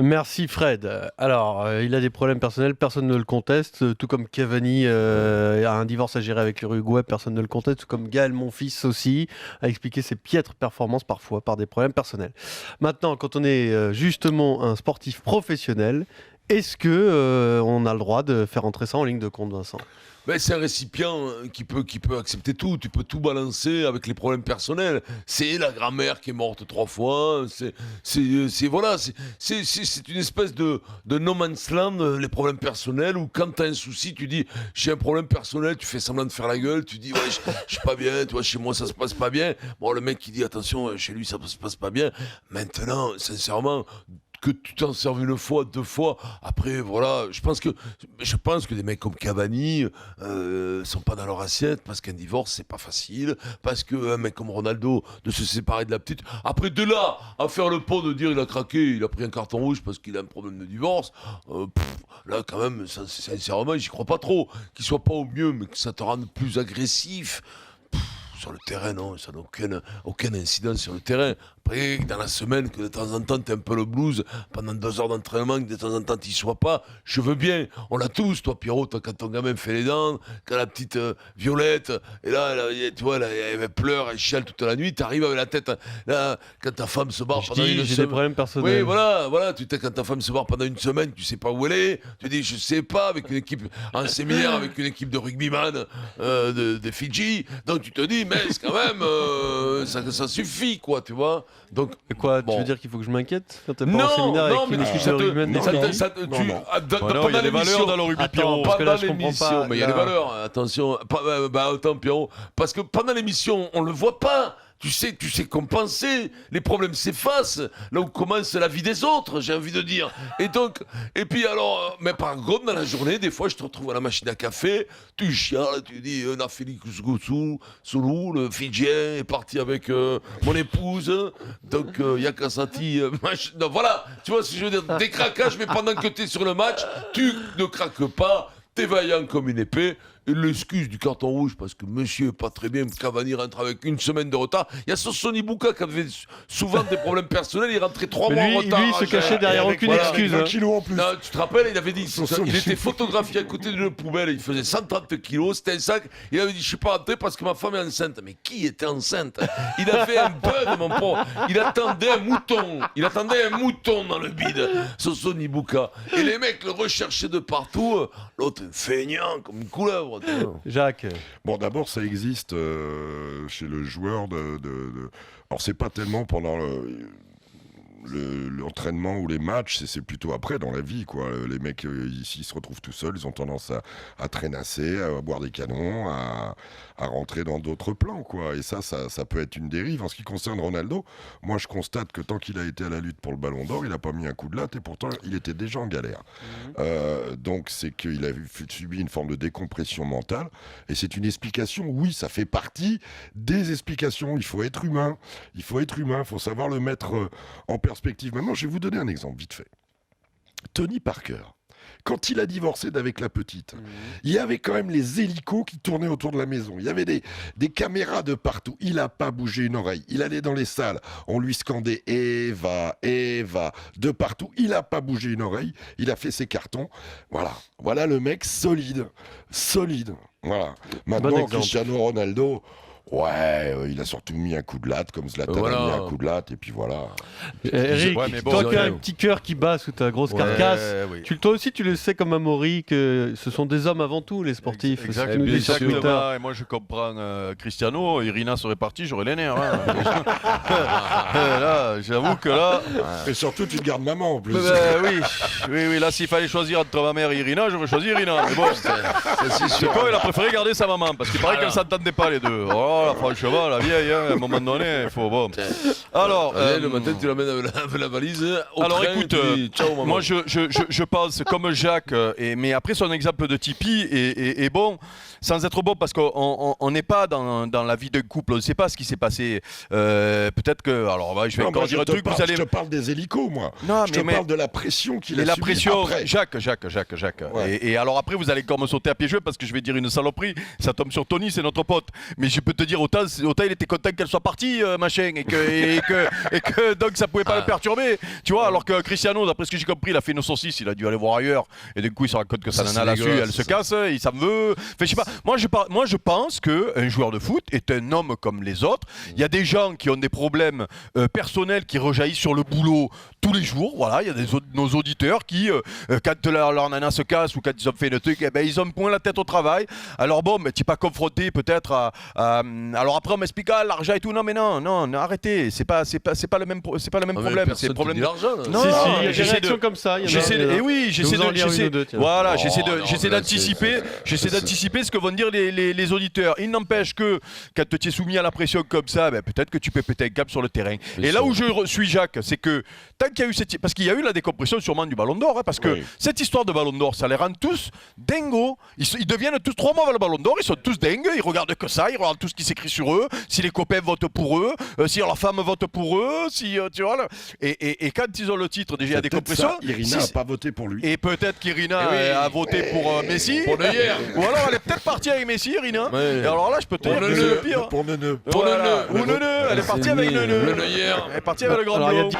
Merci Fred. Alors, il a des problèmes personnels, personne ne le conteste, tout comme Cavani a un divorce à gérer avec l'Uruguay, personne ne le conteste, tout comme Gaël Monfils aussi a expliqué ses piètres performances parfois par des problèmes personnels. Maintenant, quand on est justement un sportif professionnel, est-ce que on a le droit de faire entrer ça en ligne de compte, Vincent? Ben, c'est un récipient qui peut accepter tout. Tu peux tout balancer avec les problèmes personnels. C'est la grand-mère qui est morte 3 fois. Voilà. C'est une espèce de no man's land, les problèmes personnels, où quand t'as un souci, tu dis, j'ai un problème personnel, tu fais semblant de faire la gueule, tu dis, ouais, je suis pas bien, tu vois, chez moi, ça se passe pas bien. Bon, le mec qui dit, attention, chez lui, ça se passe pas bien. Maintenant, sincèrement, que tu t'en serves une fois, 2 fois. Après, voilà, je pense que des mecs comme Cavani sont pas dans leur assiette parce qu'un divorce c'est pas facile, parce qu'un mec comme Ronaldo de se séparer de la petite. Après, de là à faire le pot de dire il a craqué, il a pris un carton rouge parce qu'il a un problème de divorce. Là, quand même, sincèrement, j'y crois pas trop. Qu'il soit pas au mieux, mais que ça te rende plus agressif. Sur le terrain, non, ça n'a aucune incidence sur le terrain. Après, dans la semaine, que de temps en temps, t'es un peu le blues, pendant 2 heures d'entraînement, que de temps en temps, t'y sois pas, je veux bien. On l'a tous, toi, Pierrot, quand ton gamin fait les dents, quand la petite Violette, et là, tu vois, elle pleure, elle chiale toute la nuit, t'arrives avec la tête, là, quand ta femme se barre pendant une J'ai des semaine. problèmes personnels. Oui, voilà, quand ta femme se barre pendant une semaine, tu sais pas où elle est, tu dis, je sais pas, avec une équipe, en séminaire, avec une équipe de rugbyman des Fidji, donc tu te dis, mais c'est quand même, ça suffit, quoi, tu vois. Donc, Et quoi, bon. tu veux dire qu'il faut que je m'inquiète quand t'es pas en Non, séminaire non, avec mais une équipe de rugbyman? pendant il y a des valeurs dans le rugby, Pierrot. Parce que là, pendant je comprends l'émission, pas, mais il y a là. des valeurs, attention, attends, Pierrot, parce que pendant l'émission, on le voit pas. Tu sais compenser, les problèmes s'effacent, là où commence la vie des autres, j'ai envie de dire. Et puis alors, mais par contre, dans la journée, des fois, je te retrouve à la machine à café, tu chiales, tu dis, Nafeli Soulou, le Fidjien, est parti avec mon épouse, donc Yakasati, non, voilà, tu vois ce que je veux dire, des craquages, mais pendant que tu es sur le match, tu ne craques pas, t'es vaillant comme une épée. Et l'excuse du carton rouge, parce que monsieur est pas très bien, Cavani rentre avec une semaine de retard. Il y a Sonny Bouka qui avait souvent des problèmes personnels, il rentrait 3 mois en retard. Lui, il se cachait derrière aucune excuse. Un kilo en plus. Non, tu te rappelles, il avait dit, il était photographié à côté d'une poubelle, il faisait 130 kilos, c'était un sac, il avait dit, je suis pas rentré parce que ma femme est enceinte. Mais qui était enceinte? Il avait un bug, mon pauvre. Il attendait un mouton dans le bide, Sonny Bouka. Et les mecs le recherchaient de partout, l'autre feignant comme une couleuvre. Jacques. Bon, d'abord, ça existe chez le joueur Alors, c'est pas tellement pendant l'entraînement ou les matchs, c'est plutôt après dans la vie, quoi. Les mecs ici ils se retrouvent tout seuls, ils ont tendance à traînasser, à boire des canons, à rentrer dans d'autres plans, quoi. Et ça peut être une dérive. En ce qui concerne Ronaldo, moi je constate que tant qu'il a été à la lutte pour le Ballon d'Or, il a pas mis un coup de latte et pourtant il était déjà en galère. Donc c'est qu'il a subi une forme de décompression mentale et c'est une explication. Oui, ça fait partie des explications. Il faut être humain, il faut savoir le mettre en perspective. Maintenant, je vais vous donner un exemple vite fait. Tony Parker, quand il a divorcé d'avec la petite, il y avait quand même les hélicos qui tournaient autour de la maison. Il y avait des caméras de partout. Il n'a pas bougé une oreille. Il allait dans les salles. On lui scandait Eva, Eva, de partout. Il n'a pas bougé une oreille. Il a fait ses cartons. Voilà le mec solide. Voilà. Maintenant, Cristiano Ronaldo... Ouais, il a surtout mis un coup de latte, comme Zlatan a mis un coup de latte, et puis voilà. Eric, toi qui as un petit cœur qui bat sous ta grosse carcasse, oui. toi aussi tu le sais comme Amaury que ce sont des hommes avant tout, les sportifs. Exactement. Et moi je comprends Cristiano, Irina serait partie, j'aurais les nerfs. Hein. Là, j'avoue que là... Et surtout tu te gardes maman en plus. Oui, là s'il fallait choisir entre ma mère et Irina, j'aurais choisi Irina. Mais bon, c'est quoi, il a préféré garder sa maman, parce qu'il paraît qu'elle s'entendait pas les deux. Oh, franchement, la vieille, hein, à un moment donné, il faut... Bon. Alors, le matin, tu l'amènes avec la valise au alors train, écoute, ciao, maman. moi je pense comme Jacques, mais après son exemple de Tipeee est bon, sans être bon, parce qu'on n'est pas dans la vie d'un couple, on ne sait pas ce qui s'est passé. Peut-être que... Alors, je vais encore dire un truc, vous allez... Je te parle des hélicos, moi. Non, je te parle de la pression qu'il a subie. La pression, après. Jacques. Ouais. Et alors après, vous allez encore me sauter à pieds jeux, parce que je vais dire une saloperie, ça tombe sur Tony, c'est notre pote. Mais je peux te te dire autant il était content qu'elle soit partie, machin, et que donc ça pouvait pas le perturber. Tu vois, alors que Cristiano, d'après ce que j'ai compris, il a fait une saucisse, il a dû aller voir ailleurs, et du coup il se rend compte que sa nana là-dessus, elle se casse, il s'en veut. Enfin, je sais pas. Moi, je pense qu'un joueur de foot est un homme comme les autres. Il y a des gens qui ont des problèmes personnels qui rejaillissent sur le boulot tous les jours. Voilà, il y a nos auditeurs qui, quand leur nana se casse ou quand ils ont fait le truc, eh ben, ils ont point la tête au travail. Alors bon, mais tu n'es pas confronté peut-être à. Alors après, on m'explique l'argent et tout. Non, mais non, arrêtez. C'est pas le même problème. C'est le problème de l'argent. Non, Si, il y a des j'essaie réactions comme ça. J'essaie d'anticiper. là, J'essaie d'anticiper ce que vont dire les auditeurs. Il n'empêche que quand tu es soumis à la pression comme ça, ben, peut-être que tu peux péter un câble sur le terrain. Bien et là sûr. où je suis Jacques, c'est que tant qu'il y a eu parce qu'il y a eu la décompression sûrement du Ballon d'Or, parce que Oui. cette histoire de Ballon d'Or, ça les rend tous dingos. Ils deviennent tous 3 mois avant le Ballon d'Or, ils sont tous dingues, ils regardent que ça, ils regardent tout ce qui s'écrit sur eux, si les copains votent pour eux, si leur femme vote pour eux, si tu vois. Là. Et quand ils ont le titre déjà à C'est peut-être décompression, ça, Irina n'a pas voté pour lui. et peut-être qu'Irina Eh oui. a voté pour Messi. Pour Neuer. Ou alors elle est peut-être partie avec Messi, Irina. Ouais. Et alors là, je peux te dire Pour que c'est le Neuneu. pire. Pour Neuneu. Pour Voilà. Neuneu. Ou Neuneu, elle est partie avec Neuneu. Le Neuer. Elle est partie avec le grand Alors, il y a blond.